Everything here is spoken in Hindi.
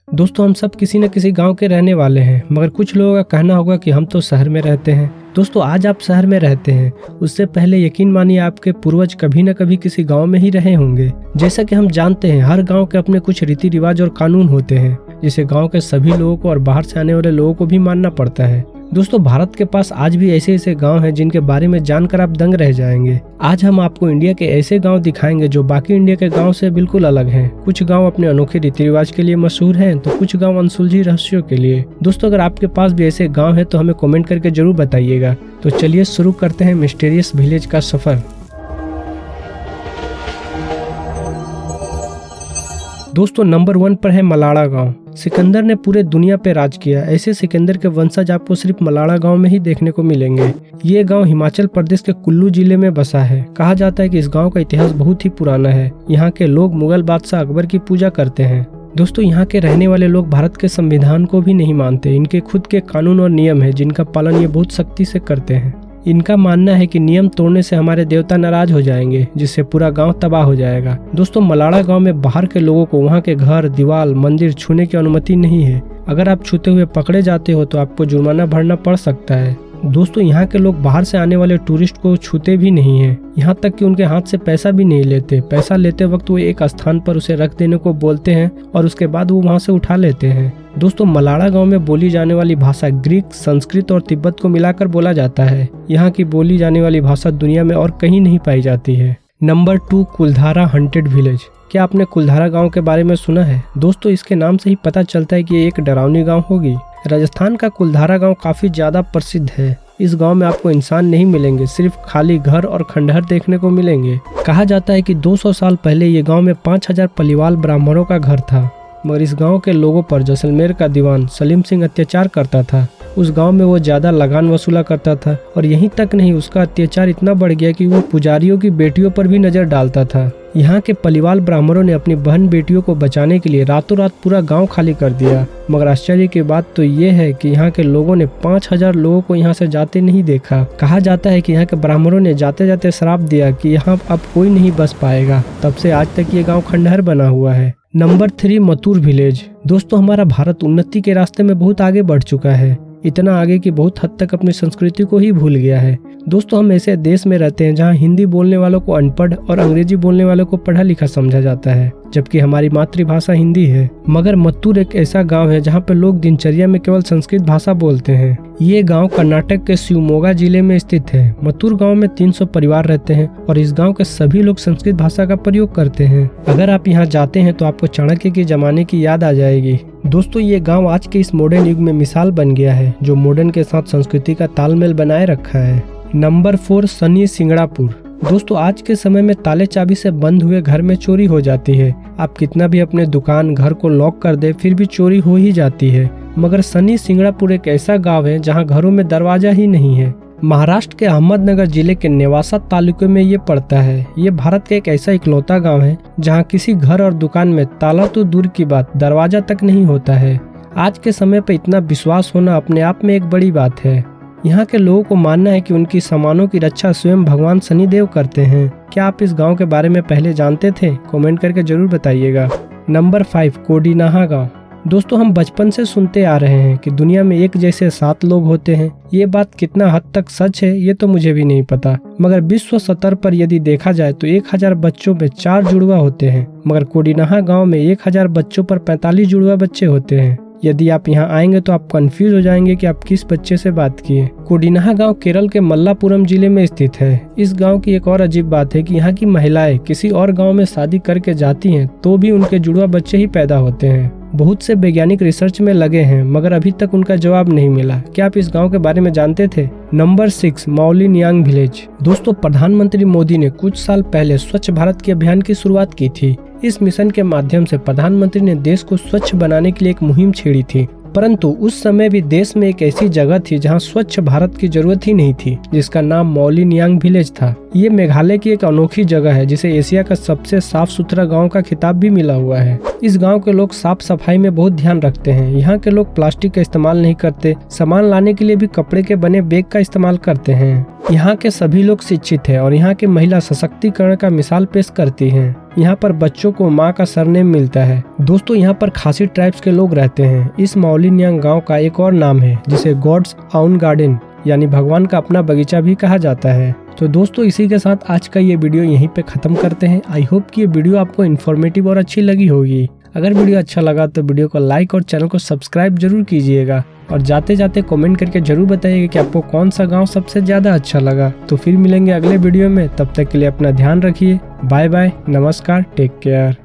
दोस्तों हम सब किसी न किसी गांव के रहने वाले हैं, मगर कुछ लोगों का कहना होगा कि हम तो शहर में रहते हैं। दोस्तों आज आप शहर में रहते हैं, उससे पहले यकीन मानिए आपके पूर्वज कभी न कभी किसी गांव में ही रहे होंगे। जैसा कि हम जानते हैं हर गांव के अपने कुछ रीति रिवाज और कानून होते हैं, जिसे गांव के सभी लोगों को और बाहर से आने वाले लोगों को भी मानना पड़ता है। दोस्तों भारत के पास आज भी ऐसे ऐसे गांव हैं जिनके बारे में जानकर आप दंग रह जाएंगे। आज हम आपको इंडिया के ऐसे गांव दिखाएंगे जो बाकी इंडिया के गांव से बिल्कुल अलग हैं। कुछ गांव अपने अनोखे रीति रिवाज के लिए मशहूर हैं, तो कुछ गांव अनसुलझी रहस्यों के लिए। दोस्तों अगर आपके पास भी ऐसे गांव है तो हमें कमेंट करके जरूर बताइएगा। तो चलिए शुरू करते हैं मिस्टीरियस विलेज का सफर। दोस्तों नंबर 1 पर है मलाड़ा गांव। सिकंदर ने पूरे दुनिया पे राज किया। ऐसे सिकंदर के वंशज आपको सिर्फ मलाड़ा गांव में ही देखने को मिलेंगे। ये गांव हिमाचल प्रदेश के कुल्लू जिले में बसा है। कहा जाता है कि इस गांव का इतिहास बहुत ही पुराना है। यहाँ के लोग मुगल बादशाह अकबर की पूजा करते हैं। दोस्तों यहाँ के रहने वाले लोग भारत के संविधान को भी नहीं मानते। इनके खुद के कानून और नियम है जिनका पालन ये बहुत सख्ती से करते हैं। इनका मानना है कि नियम तोड़ने से हमारे देवता नाराज हो जाएंगे, जिससे पूरा गांव तबाह हो जाएगा। दोस्तों मलाड़ा गांव में बाहर के लोगों को वहां के घर, दीवार, मंदिर छूने की अनुमति नहीं है। अगर आप छूते हुए पकड़े जाते हो तो आपको जुर्माना भरना पड़ सकता है। दोस्तों यहाँ के लोग बाहर से आने वाले टूरिस्ट को छूते भी नहीं है, यहाँ तक कि उनके हाथ से पैसा भी नहीं लेते। पैसा लेते वक्त वो एक स्थान पर उसे रख देने को बोलते हैं और उसके बाद वो वहाँ से उठा लेते हैं। दोस्तों मलाड़ा गांव में बोली जाने वाली भाषा ग्रीक, संस्कृत और तिब्बत को मिलाकर बोला जाता है। यहाँ की बोली जाने वाली भाषा दुनिया में और कहीं नहीं पाई जाती है। नंबर 2 कुलधारा हंटेड विलेज। क्या आपने कुलधारा गांव के बारे में सुना है? दोस्तों इसके नाम से ही पता चलता है कि ये एक डरावनी गांव होगी। राजस्थान का कुलधारा गांव काफी ज्यादा प्रसिद्ध है। इस गांव में आपको इंसान नहीं मिलेंगे, सिर्फ खाली घर और खंडहर देखने को मिलेंगे। कहा जाता है कि 200 साल पहले ये गांव में 5000 पलीवाल ब्राह्मणों का घर था, मगर इस गांव के लोगों पर जैसलमेर का दीवान सलीम सिंह अत्याचार करता था। उस गांव में वो ज्यादा लगान वसूला करता था और यहीं तक नहीं, उसका अत्याचार इतना बढ़ गया कि वो पुजारियों की बेटियों पर भी नजर डालता था। यहाँ के पलीवाल ब्राह्मणों ने अपनी बहन बेटियों को बचाने के लिए रातों रात पूरा गांव खाली कर दिया। मगर आश्चर्य की बात तो ये है कि यहाँ के लोगों ने 5000 लोगों को यहाँ से जाते नहीं देखा। कहा जाता है कि यहाँ के ब्राह्मणों ने जाते जाते श्राप दिया कि यहाँ अब कोई नहीं बस पाएगा। तब से आज तक ये गाँव खंडहर बना हुआ है। Number 3 Mathur village. दोस्तों हमारा भारत उन्नति के रास्ते में बहुत आगे बढ़ चुका है, इतना आगे कि बहुत हद तक अपनी संस्कृति को ही भूल गया है। दोस्तों हम ऐसे देश में रहते हैं जहां हिंदी बोलने वालों को अनपढ़ और अंग्रेजी बोलने वालों को पढ़ा लिखा समझा जाता है, जबकि हमारी मातृभाषा हिंदी है। मगर मत्तूर एक ऐसा गांव है जहां पे लोग दिनचर्या में केवल संस्कृत भाषा बोलते हैं। ये गांव कर्नाटक के शिवमोगा जिले में स्थित है। मत्तूर गांव में 300 परिवार रहते हैं और इस गांव के सभी लोग संस्कृत भाषा का प्रयोग करते हैं। अगर आप यहाँ जाते हैं तो आपको चाणक्य के जमाने की याद आ जाएगी। दोस्तों ये गांव आज के इस मॉडर्न युग में मिसाल बन गया है, जो मॉडर्न के साथ संस्कृति का तालमेल बनाए रखा है। नंबर 4 सनी सिंगड़ापुर। दोस्तों आज के समय में ताले चाबी से बंद हुए घर में चोरी हो जाती है। आप कितना भी अपने दुकान, घर को लॉक कर दे फिर भी चोरी हो ही जाती है। मगर सनी सिंगड़ापुर एक ऐसा गांव है जहां घरों में दरवाजा ही नहीं है। महाराष्ट्र के अहमदनगर जिले के नेवासा तालुके में ये पड़ता है। ये भारत का एक ऐसा इकलौता गांव है जहां किसी घर और दुकान में ताला तो दूर की बात, दरवाजा तक नहीं होता है। आज के समय पे इतना विश्वास होना अपने आप में एक बड़ी बात है। यहाँ के लोगों को मानना है कि उनकी सामानों की रक्षा स्वयं भगवान शनिदेव करते हैं। क्या आप इस गांव के बारे में पहले जानते थे? कमेंट करके जरूर बताइएगा। नंबर 5 कोडीनाहा गांव। दोस्तों हम बचपन से सुनते आ रहे हैं कि दुनिया में एक जैसे 7 लोग होते हैं। ये बात कितना हद तक सच है ये तो मुझे भी नहीं पता, मगर विश्व स्तर पर यदि देखा जाए तो 1000 बच्चों में 4 जुड़वा होते हैं। मगर कोडीनाहा गांव में 1000 बच्चों पर 45 जुड़वा बच्चे होते हैं। यदि आप यहाँ आएंगे तो आप कंफ्यूज हो जाएंगे कि आप किस बच्चे से बात किए। कोडीनाहा गांव केरल के मल्लापुरम जिले में स्थित है। इस गांव की एक और अजीब बात है कि यहाँ की महिलाएं किसी और गांव में शादी करके जाती हैं तो भी उनके जुड़वा बच्चे ही पैदा होते हैं। बहुत से वैज्ञानिक रिसर्च में लगे हैं मगर अभी तक उनका जवाब नहीं मिला। क्या आप इस गांव के बारे में जानते थे? Number 6 Mawlynnong village. दोस्तों प्रधानमंत्री मोदी ने कुछ साल पहले स्वच्छ भारत के अभियान की शुरुआत की थी। इस मिशन के माध्यम से प्रधानमंत्री ने देश को स्वच्छ बनाने के लिए एक मुहिम छेड़ी थी, परंतु उस समय भी देश में एक ऐसी जगह थी जहां स्वच्छ भारत की जरूरत ही नहीं थी, जिसका नाम मौलिनयांग विलेज था। ये मेघालय की एक अनोखी जगह है जिसे एशिया का सबसे साफ सुथरा गांव का खिताब भी मिला हुआ है। इस गांव के लोग साफ सफाई में बहुत ध्यान रखते हैं। यहाँ के लोग प्लास्टिक का इस्तेमाल नहीं करते, सामान लाने के लिए भी कपड़े के बने बैग का इस्तेमाल करते हैं। यहाँ के सभी लोग शिक्षित हैं और यहाँ के महिला सशक्तिकरण का मिसाल पेश करती हैं। यहाँ पर बच्चों को माँ का सरनेम मिलता है। दोस्तों, यहाँ पर खासी ट्राइब्स के लोग रहते हैं। इस मौलिन्यांग गांव का एक और नाम है जिसे गॉड्स ओन गार्डन यानी भगवान का अपना बगीचा भी कहा जाता है। तो दोस्तों, इसी के साथ आज का ये वीडियो यहीं पे खत्म करते हैं। आई होप कि ये वीडियो आपको इन्फॉर्मेटिव और अच्छी लगी होगी। अगर वीडियो अच्छा लगा तो वीडियो को लाइक और चैनल को सब्सक्राइब जरूर कीजिएगा और जाते जाते कमेंट करके जरूर बताइएगा कि आपको कौन सा गांव सबसे ज्यादा अच्छा लगा। तो फिर मिलेंगे अगले वीडियो में, तब तक के लिए अपना ध्यान रखिए। बाय बाय, नमस्कार, टेक केयर।